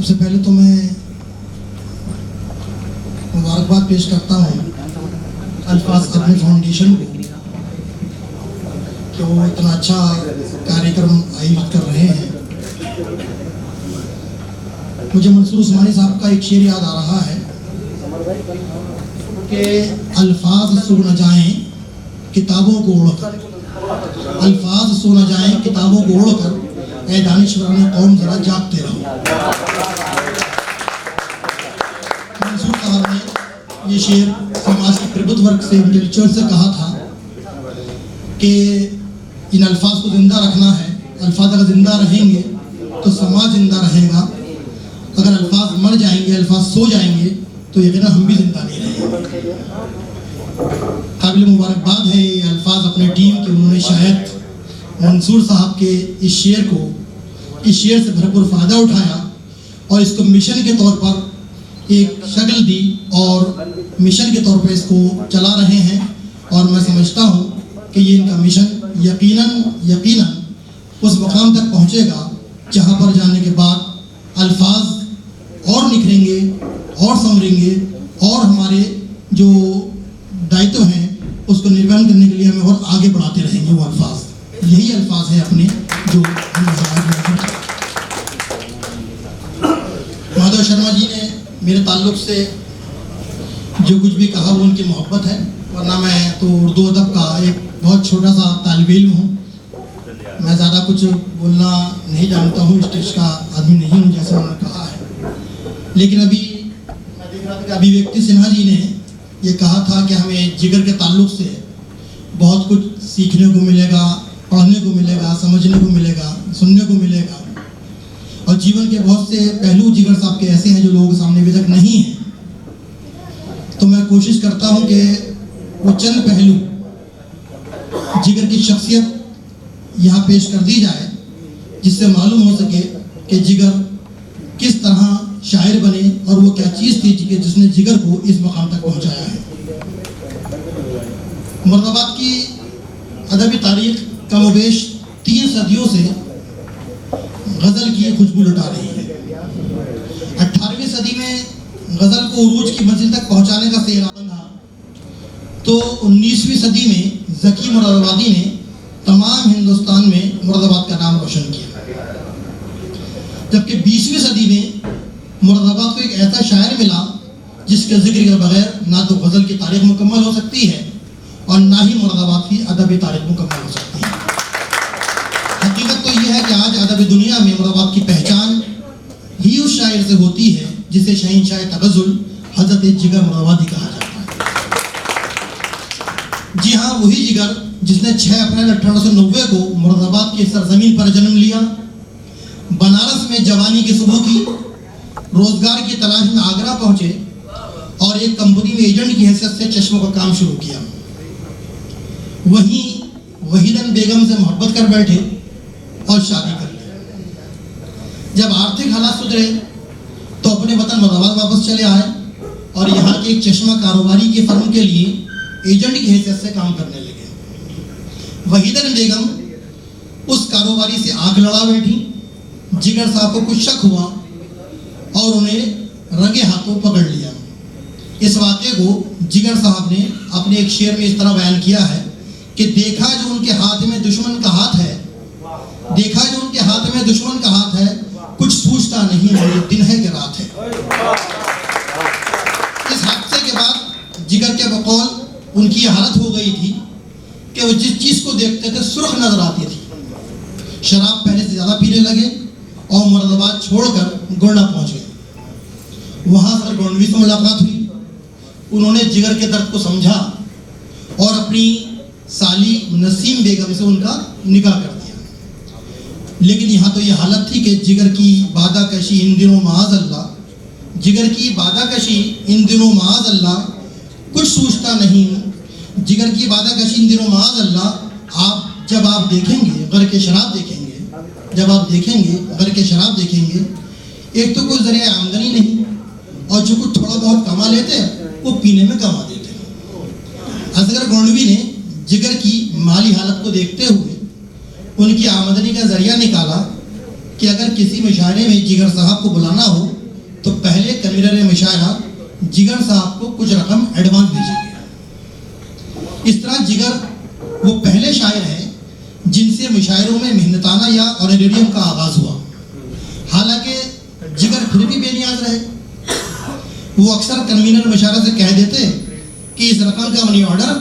सबसे पहले तो मैं मुबारकबाद पेश करता हूँ अल्फाज अदमी फाउंडेशन को कि वो इतना अच्छा कार्यक्रम आयोजित कर रहे हैं। मुझे मंसूर उस्मानी साहब का एक शेर याद आ रहा है कि अल्फाज सो न जाएं किताबों को ओढ़कर, अल्फाज सो न जाएं किताबों को ओढ़कर, ऐ दानिशवरान कौम जरा जागते रहो। मंसूर साहब ने ये शेर समाज के प्रबुद्ध वर्ग से, इंटेलेक्चुअल से कहा था कि इन अल्फाज को जिंदा रखना है। अल्फाज अगर जिंदा रहेंगे तो समाज जिंदा रहेगा। अगर अल्फाज मर जाएंगे, अल्फाज सो जाएंगे तो यकीनन हम भी जिंदा नहीं रहेंगे। काबिल मुबारकबाद है ये अल्फाज अपने टीम के, उन्होंने शायद मंसूर साहब के इस शेर से भरपूर फ़ायदा उठाया और इसको मिशन के तौर पर एक शक्ल दी और मिशन के तौर पर इसको चला रहे हैं। और मैं समझता हूँ कि ये इनका मिशन यकीनन उस मुकाम तक पहुँचेगा जहाँ पर जाने के बाद अल्फाज और निखरेंगे और संवरेंगे और हमारे जो दायित्व हैं उसको निर्वहन करने के लिए हमें और आगे बढ़ाते रहेंगे। वो अल्फाज, यही अल्फाज है अपने जो माधव शर्मा जी ने मेरे ताल्लुक़ से जो कुछ भी कहा वो उनकी मोहब्बत है, वरना मैं तो उर्दू अदब का एक बहुत छोटा सा तालिब इल्म हूँ। मैं ज़्यादा कुछ बोलना नहीं जानता हूँ, स्टेज का आदमी नहीं हूँ जैसे उन्होंने कहा है। लेकिन अभी मैं देख रहा था कि अभिव्यक्ति सिन्हा जी ने ये कहा था कि हमें जिगर के ताल्लुक़ से बहुत कुछ सीखने को मिलेगा, पढ़ने को मिलेगा, समझने को मिलेगा, सुनने को मिलेगा। और जीवन के बहुत से पहलू जिगर साहब के ऐसे हैं जो लोगों के सामने अभी तक नहीं हैं। तो मैं कोशिश करता हूँ कि वो चंद पहलू जिगर की शख्सियत यहाँ पेश कर दी जाए जिससे मालूम हो सके कि जिगर किस तरह शायर बने और वो क्या चीज़ थी जिसने जिगर को इस मकाम तक पहुँचाया है। मुरादाबाद की अदबी तारीख कमोबेश 3 सदियों से गज़ल की खुशबू लुटा रही है। 18वीं सदी में गज़ल को उरूज की मंजिल तक पहुँचाने का सेहरा था, तो 19वीं सदी में ज़की मुरादाबादी ने तमाम हिंदुस्तान में मुरादाबाद का नाम रोशन किया। जबकि 20वीं सदी में मुरादाबाद को एक ऐसा शायर मिला जिसके जिक्र के बगैर ना तो गज़ल की तारीख मुकम्मल हो सकती है और ना ही मुरादाबाद की अदबी तारीख मुकम्मल हो सकती है। हकीकत तो यह है कि आज अदबी दुनिया में मुरादाबाद की पहचान ही उस शायर से होती है जिसे शहंशाह तगज़ुल हज़रत जिगर मुरादाबादी कहा जाता है। जी हाँ, वही जिगर जिसने 6 अप्रैल 1890 को मुरादाबाद की सरजमीन पर जन्म लिया, बनारस में जवानी की सुबह की, रोजगार की तलाश में आगरा पहुंचे और एक कंपनी में एजेंट की हैसियत से चश्मों का काम शुरू किया। वहीं वहीदन बेगम से मोहब्बत कर बैठे और शादी कर ली। जब आर्थिक हालात सुधरे तो अपने वतन मुरादाबाद वापस चले आए और यहाँ के एक चश्मा कारोबारी की फर्म के लिए एजेंट की हैसियत से काम करने लगे। वहीदन बेगम उस कारोबारी से आग लड़ा बैठी। जिगर साहब को कुछ शक हुआ और उन्हें रंगे हाथों पकड़ लिया। इस वाक़े को जिगर साहब ने अपने एक शेर में इस तरह बयान किया है कि देखा जो उनके हाथ में दुश्मन का हाथ है, देखा जो उनके हाथ में दुश्मन का हाथ है, कुछ सूझता नहीं मेरे दिन है कि रात है। इस हादसे के बाद जिगर के बकौल उनकी हालत हो गई थी कि वो जिस चीज़ को देखते थे सुर्ख नजर आती थी। शराब पहले से ज़्यादा पीने लगे और मुरादाबाद छोड़कर गोंडा पहुंच गए। वहाँ सर गोंडवी से मुलाकात हुई। उन्होंने जिगर के दर्द को समझा और अपनी साली नसीम बेगम से उनका निकाह कर दिया। लेकिन यहाँ तो ये हालत थी कि जिगर की बादाकशी इन दिनों माअज़ल्लाह, जिगर की बादाकशी इन दिनों माअज़ल्लाह, कुछ सूझता नहीं। जिगर की बादाकशी इन दिनों माअज़ल्लाह, जब आप देखेंगे घर के शराब देखेंगे, जब आप देखेंगे घर के शराब देखेंगे, एक तो कोई ज़रिया आमदनी नहीं और जो कुछ थोड़ा बहुत कमा लेते हैं वो पीने में कमा देते हैं। असगर गोंडवी ने जिगर की माली हालत को देखते हुए उनकी आमदनी का जरिया निकाला कि अगर किसी मुशायरे में जिगर साहब को बुलाना हो तो पहले कन्वीनर मुशायरा जिगर साहब को कुछ रकम एडवांस भेजेंगे। इस तरह जिगर वो पहले शायर हैं जिनसे मुशायरों में मेहनताना या ऑनरेरियम का आगाज हुआ। हालांकि जिगर फिर भी बेनियाज रहे। वो अक्सर कन्वीनर मुशायरा से कह देते कि इस रकम का मनी ऑर्डर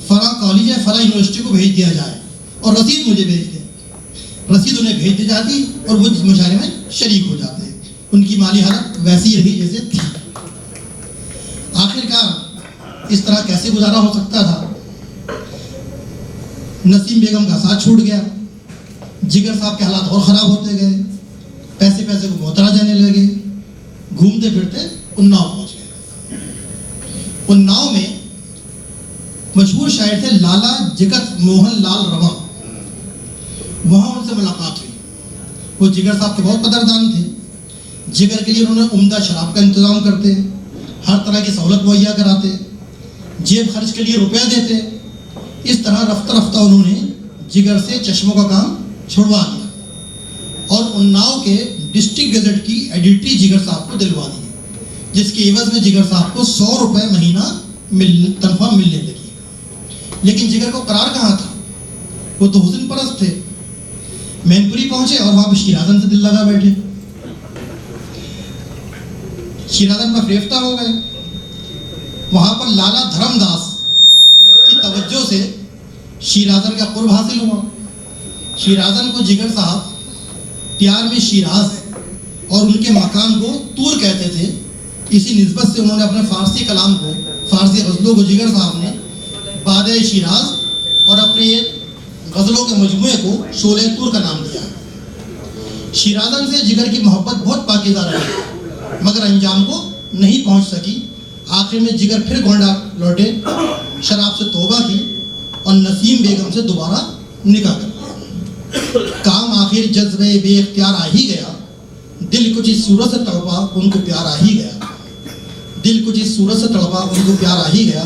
फला कॉलेज या फला यूनिवर्सिटी को भेज दिया जाए और रसीद मुझे भेज दें। रसीद उन्हें भेज दी जाती और वो इस मुशायरे में शरीक हो जाते। उनकी माली हालत वैसी रही जैसे थी। आखिरकार इस तरह कैसे गुजारा हो सकता था। नसीम बेगम का साथ छूट गया। जिगर साहब के हालात और ख़राब होते गए। पैसे को मोहतरा जाने लगे। घूमते फिरते उन्नाव पहुंच गए। उन्नाव में मशहूर शायर थे लाला जगत मोहन लाल रवा। वहां उनसे मुलाकात हुई। वो जिगर साहब के बहुत कदरदान थे। जिगर के लिए उन्होंने उम्दा शराब का इंतजाम करते, हर तरह की सहूलत मुहैया कराते, जेब खर्च के लिए रुपया देते। इस तरह रफ्ता रफ्ता उन्होंने जिगर से चश्मों का काम छुड़वा दिया और उन्नाव के डिस्ट्रिक्ट गजट की एडिटरी जिगर साहब को दिलवा दी, जिसके एवज में जिगर साहब को 100 रुपये महीना तनख्वाह मिलने लगी। लेकिन जिगर को करार कहाँ था। वो तो हुस्न परस्त थे। मैनपुरी पहुंचे और वहां पर शिराजन से दिल लगा बैठे। शिराजन पर गिरफ्तार हो गए। वहां पर लाला धर्मदास की तवज्जो से शिराजन का कुर्ब हासिल हुआ। शिराजन को जिगर साहब प्यार में शिराज और उनके मकान को तूर कहते थे। इसी निस्बत से उन्होंने अपने फारसी कलाम को, फारसी गज़लों को जिगर साहब ने बादे शिराज और अपने गज़लों के मजमूए को शोले तूर का नाम दिया। शिराजन से जिगर की मोहब्बत बहुत पाकीज़ा रही मगर अंजाम को नहीं पहुंच सकी। आखिर में जिगर फिर गोंडा लौटे, शराब से तौबा की और नसीम बेगम से दोबारा निकाह कर लिया। काम आखिर जज्बे बेख्तियार आ ही गया। दिल कुछ इस सूरत से तड़पा उनको प्यार आ ही गया। दिल कुछ इस सूरत से तड़पा उनको प्यार आ ही गया।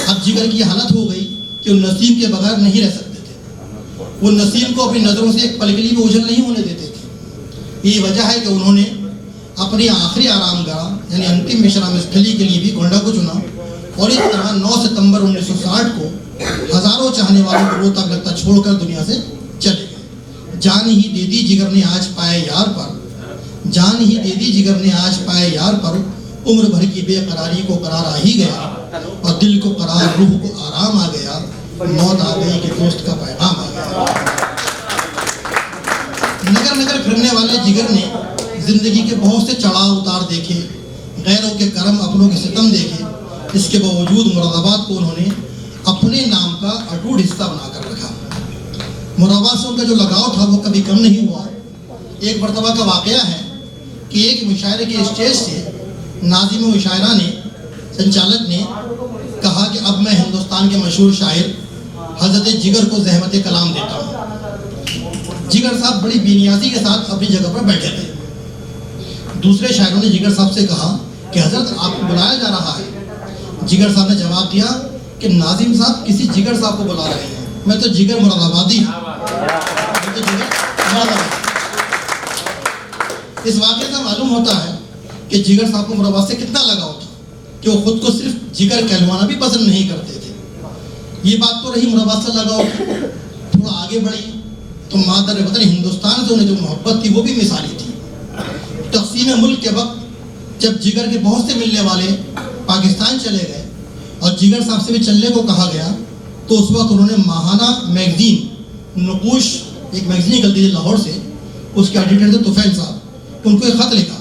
अब जिगर की हालत हो गई कि वो नसीम के बगैर नहीं रह सकते थे। वो नसीम को अपनी नज़रों से एक पल के लिए भी ओझल नहीं होने देते थे। यही वजह है कि उन्होंने अपनी आखिरी आरामगाह यानी अंतिम विश्राम स्थली के लिए भी गोंडा को चुना और इस तरह 9 सितंबर 1960 को हजारों चाहने वालों को रोता लगता छोड़कर दुनिया से चले गए। जान ही दे दी जिगर ने आज पाए यार पर, जान ही दे दी जिगर ने आज पाए यार पर, उम्र भर की बेकरारी को करार आ ही गया और दिल को करार रूह को आराम आ गया। मौत आ गई कि दोस्त का पैगाम आ गया। नगर नगर फिरने वाले जिगर ने जिंदगी के बहुत से चढ़ाव उतार देखे, गैरों के करम अपनों के सितम देखे। इसके बावजूद मुरादाबाद को उन्होंने अपने नाम का अटूट हिस्सा बनाकर रखा। मुरादाबाद से उनका जो लगाव था वो कभी कम नहीं हुआ। एक मरतबा का वाकया है कि एक मुशायरे के स्टेज से नाज़िम मुशायरा ने, संचालक ने कहा कि अब मैं हिंदुस्तान के मशहूर शायर हज़रत जिगर को ज़हमत कलाम देता हूँ। जिगर साहब बड़ी बेनियाजी के साथ अपनी जगह पर बैठे थे। दूसरे शायरों ने जिगर साहब से कहा कि हजरत आपको बुलाया जा रहा है। जिगर साहब ने जवाब दिया कि नाजिम साहब किसी जिगर साहब को बुला रहे हैं, मैं तो जिगर मुरादाबादी हूँ। इस वाक़े से मालूम होता है कि जिगर साहब को मुरादाबाद से कितना लगाव था कि वो खुद को सिर्फ जिगर कहलवाना भी पसंद नहीं करते थे। ये बात तो रही मुरादाबाद से लगाव की। थोड़ा आगे बढ़ी तो मादर वतन हिंदुस्तान से उन्हें जो मोहब्बत थी वो भी मिसाली थी। तक़सीम मुल्क के वक्त जब जिगर के बहुत से मिलने वाले पाकिस्तान चले गए और जिगर साहब से भी चलने को कहा गया तो उस वक्त उन्होंने माहाना मैगजीन नकूश, एक मैगजीन निकलती थी लाहौर से, उसके एडिटर थे तुफैल साहब, उनको एक ख़त लिखा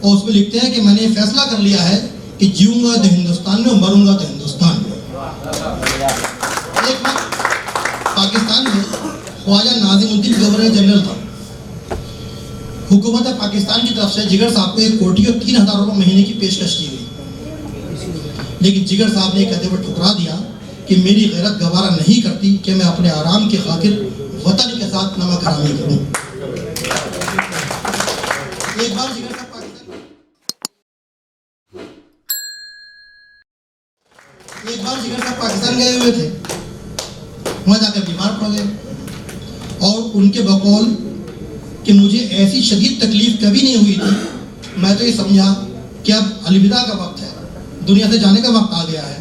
और उसमें लिखते हैं कि मैंने फैसला कर लिया है कि जीऊँगा तो हिंदुस्तान में, मरूंगा तो हिंदुस्तान में। एक वक्त पाकिस्तान में ख्वाजा नाज़िमुद्दीन गवर्नर जनरल था। हुकूमत पाकिस्तान की तरफ से जिगर साहब को एक कोठी और 3000 रुपये महीने की पेशकश की हुई, लेकिन जिगर साहब ने कहते हुए ठुकरा दिया कि मेरी गैरत गवारा नहीं करती कि मैं अपने आराम की खातिर वतन के साथ नमक हरामी करूं। एक बार जिगर साहब पाकिस्तान गए हुए थे। वहाँ जाकर बीमार पड़ गए और उनके बकौल कि मुझे ऐसी शदीद तकलीफ कभी नहीं हुई थी। मैं तो ये समझा कि अब अलविदा का वक्त है, दुनिया से जाने का वक्त आ गया है,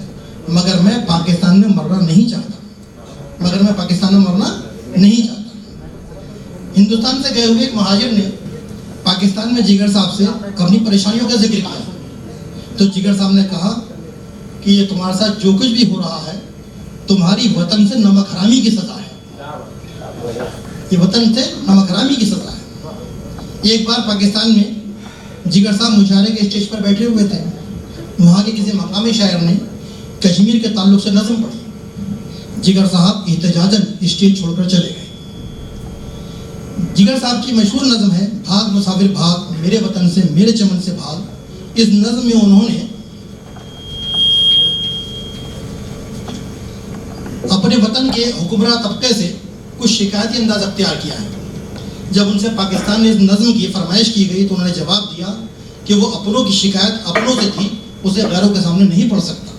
मगर मैं पाकिस्तान में मरना नहीं चाहता, मगर मैं पाकिस्तान में मरना नहीं चाहता। हिंदुस्तान से गए हुए एक महाजिर ने पाकिस्तान में जिगर साहब से अपनी परेशानियों का जिक्र किया, तो जिगर साहब ने कहा कि ये तुम्हारे साथ जो कुछ भी हो रहा है तुम्हारी वतन से नमक हरामी की सजा है, ये वतन से नमक हरामी की सजा है। एक बार पाकिस्तान में जिगर साहब मुशायरे के स्टेज पर बैठे हुए थे, वहाँ के किसी मकामी शायर ने कश्मीर के ताल्लुक से नज़म पढ़ी। जिगर साहब एहतजाजन स्टेज छोड़कर चले गए। जिगर साहब की मशहूर नज़म है भाग मुसाफिर भाग, मेरे वतन से मेरे चमन से भाग। इस नज़म में उन्होंने अपने वतन के हुक्मरान तबके से कुछ शिकायती अंदाज अख्तियार किया है। जब उनसे पाकिस्तान में इस नज़म की फरमाइश की गई तो उन्होंने जवाब दिया कि वो अपनों की शिकायत अपनों से थी, उसे गैरों के सामने नहीं पढ़ सकता।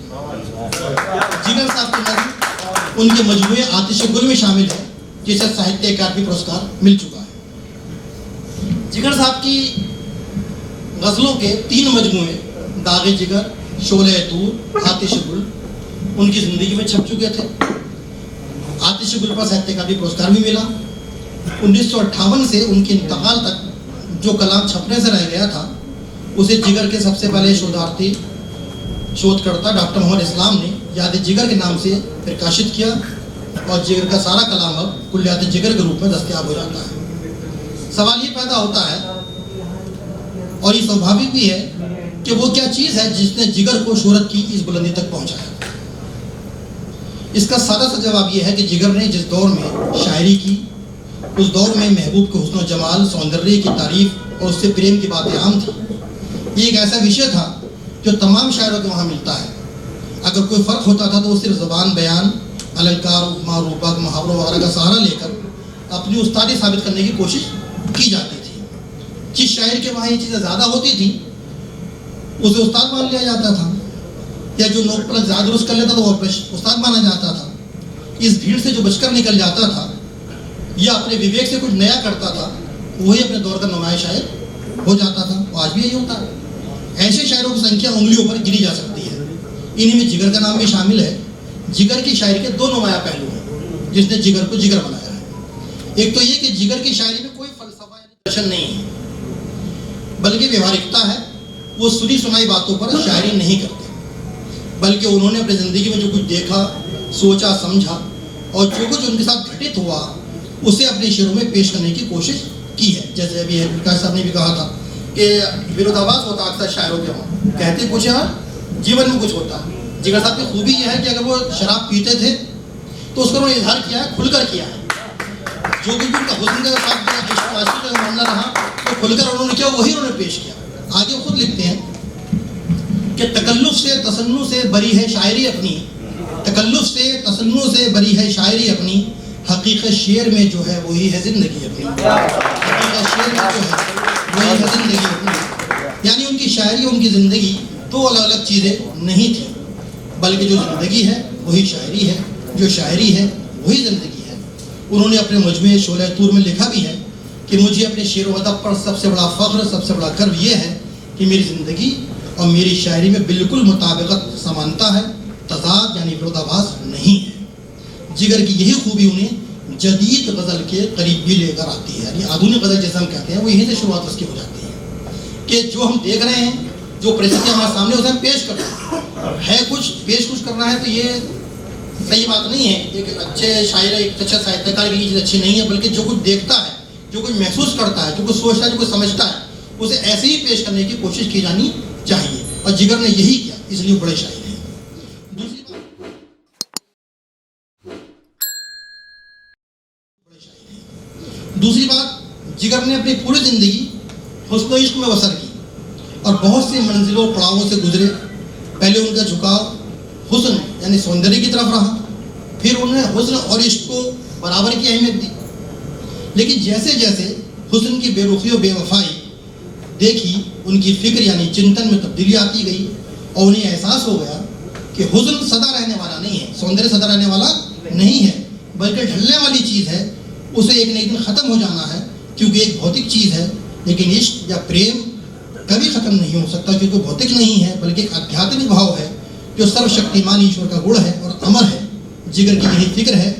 जिगर साहब की नज़म उनके मजमूए आतिश गुल में शामिल है, जिसे साहित्य अकादमी पुरस्कार मिल चुका है। जिगर साहब की गज़लों के 3 मजमूए दागे जिगर, शोले तूर, आतिश गुल उनकी ज़िंदगी में छप चुके थे। आतिश गुल पर साहित्य अकादमी पुरस्कार भी मिला। 1958 से उनके इंतकाल तक जो कलाम छपने से रह गया था उसे जिगर के सबसे पहले शोधकर्ता डॉक्टर मोहम्मद इस्लाम ने याद जिगर के नाम से प्रकाशित किया और जिगर का सारा कलाम अब कुल्लियात जिगर के रूप में दस्तयाब हो जाता है। सवाल ये पैदा होता है और ये स्वाभाविक भी है कि वो क्या चीज़ है जिसने जिगर को शोहरत की इस बुलंदी तक पहुंचाया। इसका सादा सा जवाब ये है कि जिगर ने जिस दौर में शायरी की, उस दौर में महबूब के हुस्न जमाल, सौंदर्य की तारीफ और उससे प्रेम की बातें आम थी। ये एक ऐसा विषय था जो तमाम शायरों के वहाँ मिलता है। अगर कोई फ़र्क होता था तो वो सिर्फ ज़बान, बयान, अलंकार, उपमा, रूपक, मुहावरों वगैरह का सहारा लेकर अपनी उस्तादी साबित करने की कोशिश की जाती थी। जिस शायर के वहाँ ये चीज़ें ज़्यादा होती थी उसे उस्ताद मान लिया जाता था, या जो नोक पर ज़्यादा दुरुस्त कर लेता था वो उस्ताद माना जाता था। इस भीड़ से जो बचकर निकल जाता था या अपने विवेक से कुछ नया करता था वही अपने दौर का नुमाया शायर हो जाता था। और आज भी यही होता है। ऐसे शायरों की संख्या उंगलियों पर गिनी जा सकती है। इन्हीं में जिगर का नाम भी शामिल है। जिगर की शायरी के 2 नुमाया पहलू हैं जिसने जिगर को जिगर बनाया है। एक तो ये कि जिगर की शायरी में कोई फलसफा या दर्शन नहीं है, बल्कि व्यवहारिकता है। वो सुनी सुनाई बातों पर शायरी नहीं करते, बल्कि उन्होंने अपनी ज़िंदगी में जो कुछ देखा, सोचा, समझा और जो कुछ उनके साथ घटित हुआ उसे अपने शेरों में पेश करने की कोशिश की है। जैसे अभी प्रकाश साहब ने भी कहा था कि विरोधाभास होता अक्सर शायरों के वहाँ, कहते कुछ है जीवन में कुछ होता है। जिगर साहब की खूबी यह है कि अगर वो शराब पीते थे तो उसका उन्होंने इजहार किया है, खुलकर किया है। जो कुछ भी उनका हुस्न का साथ का मामला रहा तो खुलकर उन्होंने किया, वही उन्होंने पेश किया। आगे खुद लिखते हैं कि तकल्लुफ से तसन्नु से बरी है शायरी अपनी, तकल्लुफ से तसन्नु से बरी है शायरी अपनी, हकीकत शेर में जो है वही है ज़िंदगी अपनी। हकीकत शेर में जो है वही है ज़िंदगी अपनी। यानी उनकी शायरी, उनकी ज़िंदगी 2 अलग अलग चीज़ें नहीं थी, बल्कि जो ज़िंदगी है वही शायरी है, जो शायरी है वही ज़िंदगी है। उन्होंने अपने मजमे शोले तूर में लिखा भी है कि मुझे अपने शेर व अदब पर सबसे बड़ा फ़ख्र, सबसे बड़ा गर्व ये है कि मेरी ज़िंदगी और मेरी शायरी में बिल्कुल मुताबिकत, समानता है, तज़ाद यानी विरोधाभास नहीं है। जिगर की यही खूबी उन्हें जदीद गज़ल के करीब भी लेकर आती है। यानी आधुनिक गज़ल जैसे हम कहते हैं वो यहीं से शुरुआत उसकी हो जाती है कि जो हम देख रहे हैं, जो परिस्थिति हमारे सामने उसे हम पेश कर रहे हैं। कुछ पेश कुछ करना है तो ये सही बात नहीं है। एक अच्छे शायर, एक अच्छा साहित्यकार की चीज़ अच्छी नहीं है, बल्कि जो कुछ देखता है, जो कुछ महसूस करता है, जो कुछ सोचता है, जो कुछ समझता है, उसे ऐसे ही पेश करने की कोशिश की जानी चाहिए। और जिगर ने यही किया, इसलिए बड़े शायर हैं। दूसरी बात, जिगर ने अपनी पूरी ज़िंदगी हुस्न इश्क में बसर की और बहुत सी मंजिलों पड़ावों से गुजरे। पहले उनका झुकाव हुस्न यानी सौंदर्य की तरफ रहा, फिर उन्होंने हुस्न और इश्क को बराबर की अहमियत दी। लेकिन जैसे जैसे हुस्न की बेरुखी और बेवफाई देखी, उनकी फिक्र यानी चिंतन में तब्दीली आती गई और उन्हें एहसास हो गया कि हुस्न सदा रहने वाला नहीं है, सौंदर्य सदा रहने वाला नहीं है, बल्कि ढलने वाली चीज़ है। उसे एक न एक दिन ख़त्म हो जाना है, क्योंकि एक भौतिक चीज़ है। लेकिन इश्क या प्रेम कभी ख़त्म नहीं हो सकता, क्योंकि भौतिक नहीं है बल्कि एक आध्यात्मिक भाव है जो सर्वशक्तिमान ईश्वर का गुण है और अमर है। जिगर की यही फिक्र है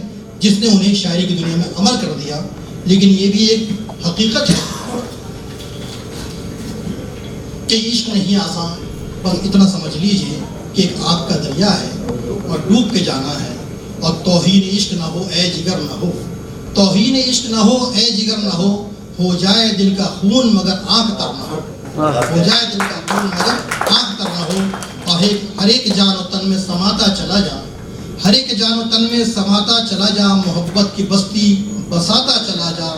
जिसने उन्हें शायरी की दुनिया में अमर कर दिया। लेकिन ये भी एक हकीकत है कि इश्क नहीं आसान, बस इतना समझ लीजिए कि एक आग का दरिया है और डूब के जाना है। और तौहीन इश्क ना हो ए जिगर ना हो, तौहीन इश्क ना हो ए जिगर ना हो जाए दिल का खून मगर आँख तर ना हो जाए दिल का खून मगर आँख तर ना हो। और हर एक जान और तन में समाता चला जा, हर एक जान और तन में समाता चला जा, मोहब्बत की बस्ती बसाता चला जा,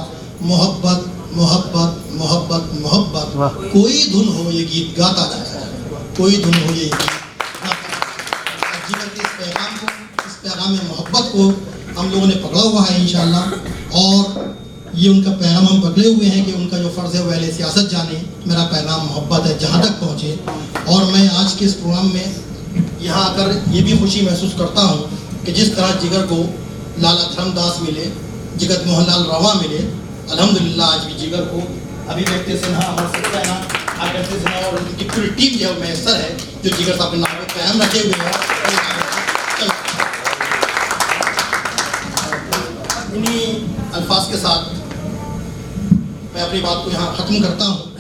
मोहब्बत मोहब्बत मोहब्बत मोहब्बत। कोई धुन हो ये गीत गाता चला जा, कोई धुन हो ये गीत गाता। जिगर के इस पैगाम को, इस पैगाम में मोहब्बत को हम लोगों ने पकड़ा हुआ है इंशाअल्लाह। और ये उनका पैगाम हम पकड़े हुए हैं कि उनका जो फ़र्ज़ है वो अहले सियासत जाने, मेरा पैगाम मोहब्बत है जहाँ तक पहुँचे। और मैं आज के इस प्रोग्राम में यहाँ आकर ये भी खुशी महसूस करता हूँ कि जिस तरह जिगर को लाला धर्मदास मिले, जगत मोहन लाल रवा मिले, अल्हम्दुलिल्लाह आज भी जिगर को अभिव्यक्ति सिन्हा, अमर सत्याना, आकृति सिन्हा और उनकी पूरी टीम जो है मैसर है, जो जिगर साहब के नाम पर कायम रखे हुए हैं। इन्हीं अल्फाज के साथ मैं अपनी बात को यहाँ ख़त्म करता हूँ।